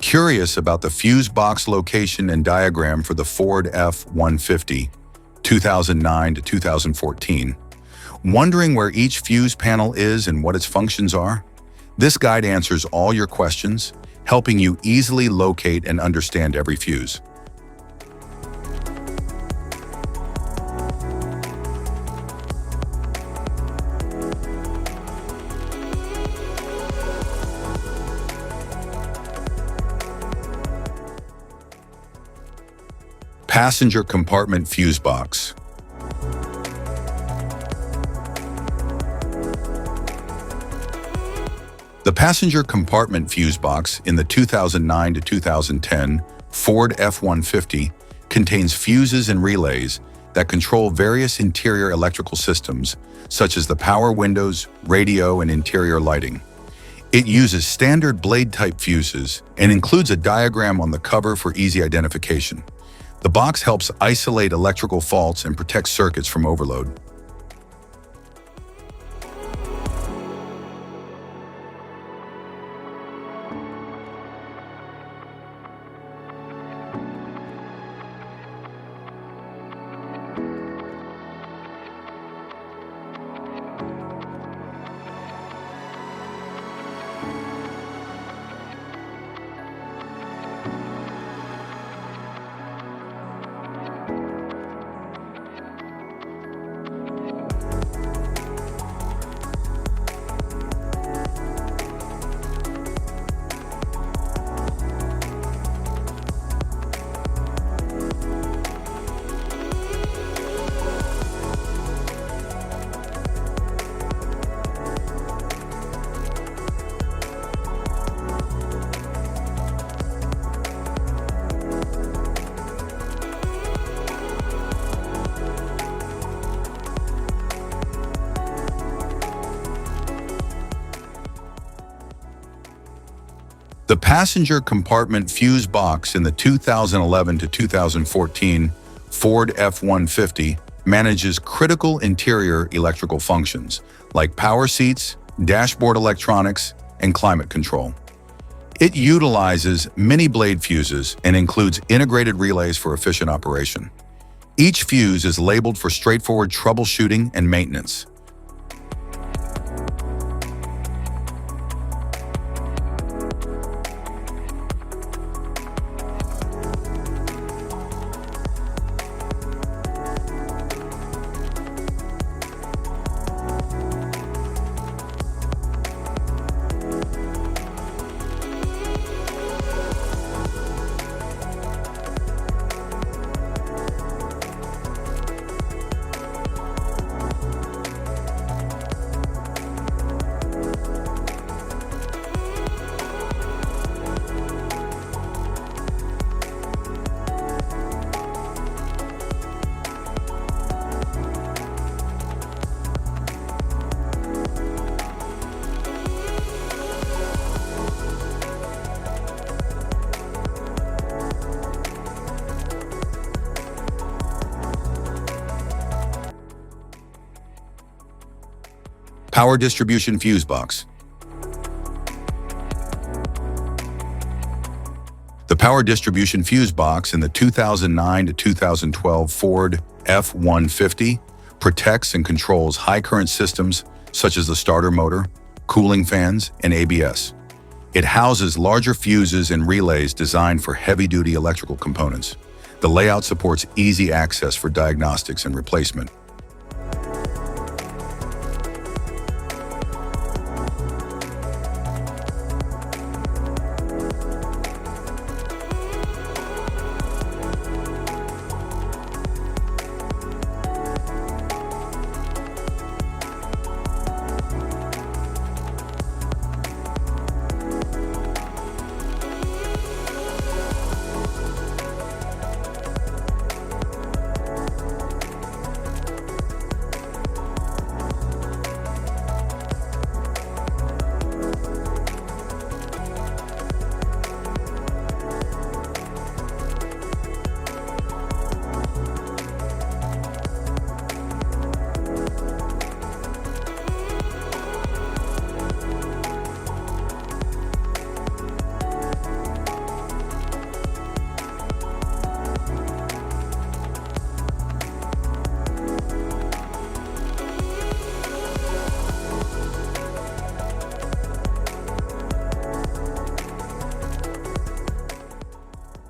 Curious about the fuse box location and diagram for the Ford F-150, 2009 to 2014? Wondering where each fuse panel is and what its functions are? This guide answers all your questions, helping you easily locate and understand every fuse. Passenger compartment fuse box. The passenger compartment fuse box in the 2009 to 2010 Ford F-150 contains fuses and relays that control various interior electrical systems, such as the power windows, radio, and interior lighting. It uses standard blade-type fuses and includes a diagram on the cover for easy identification. The box helps isolate electrical faults and protect circuits from overload. The passenger compartment fuse box in the 2011 to 2014 Ford F-150 manages critical interior electrical functions like power seats, dashboard electronics, and climate control. It utilizes many blade fuses and includes integrated relays for efficient operation. Each fuse is labeled for straightforward troubleshooting and maintenance. Power distribution fuse box. The power distribution fuse box in the 2009 to 2012 Ford F-150 protects and controls high current systems such as the starter motor, cooling fans, and ABS. It houses larger fuses and relays designed for heavy-duty electrical components. The layout supports easy access for diagnostics and replacement.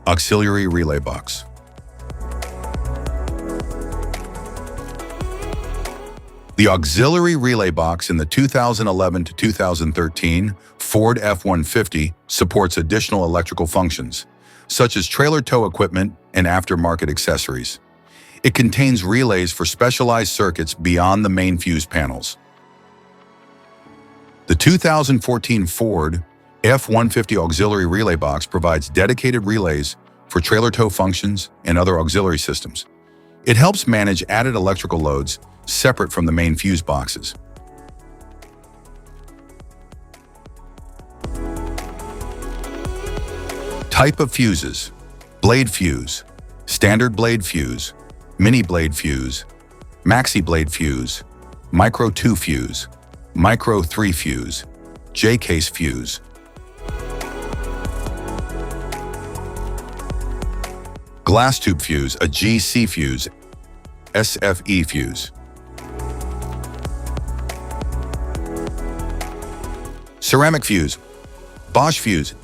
Auxiliary relay box. The auxiliary relay box in the 2011 to 2013 Ford F-150 supports additional electrical functions, such as trailer tow equipment and aftermarket accessories. It contains relays for specialized circuits beyond the main fuse panels. The 2014 Ford F-150 auxiliary relay box provides dedicated relays for trailer tow functions and other auxiliary systems. It helps manage added electrical loads separate from the main fuse boxes. Type of fuses: blade fuse, standard blade fuse, mini blade fuse, maxi blade fuse, micro 2 fuse, micro 3 fuse, J-case fuse. Glass tube fuse, a GC fuse, SFE fuse. Ceramic fuse, Bosch fuse,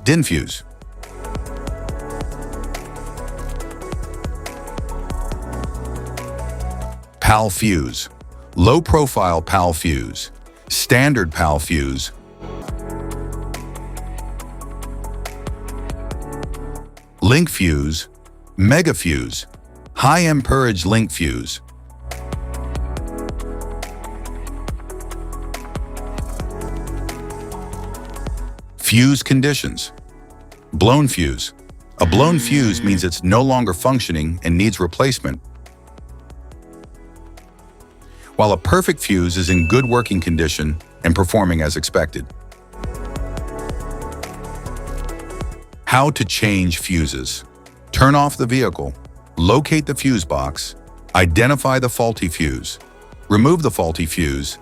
DIN fuse. PAL fuse, low profile PAL fuse, standard PAL fuse. Link fuse, mega fuse, high amperage link fuse. Fuse conditions. Blown fuse. A blown fuse means it's no longer functioning and needs replacement, while a perfect fuse is in good working condition and performing as expected. How to change fuses. Turn off the vehicle, locate the fuse box, identify the faulty fuse, remove the faulty fuse,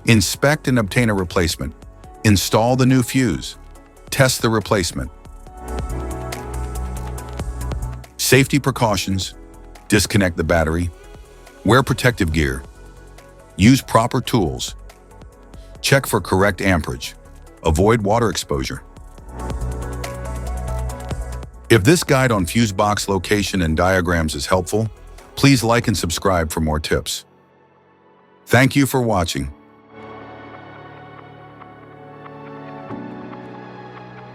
inspect and obtain a replacement, install the new fuse, test the replacement. Safety precautions: disconnect the battery, wear protective gear, use proper tools, check for correct amperage, avoid water exposure. If this guide on fuse box location and diagrams is helpful, please like and subscribe for more tips. Thank you for watching.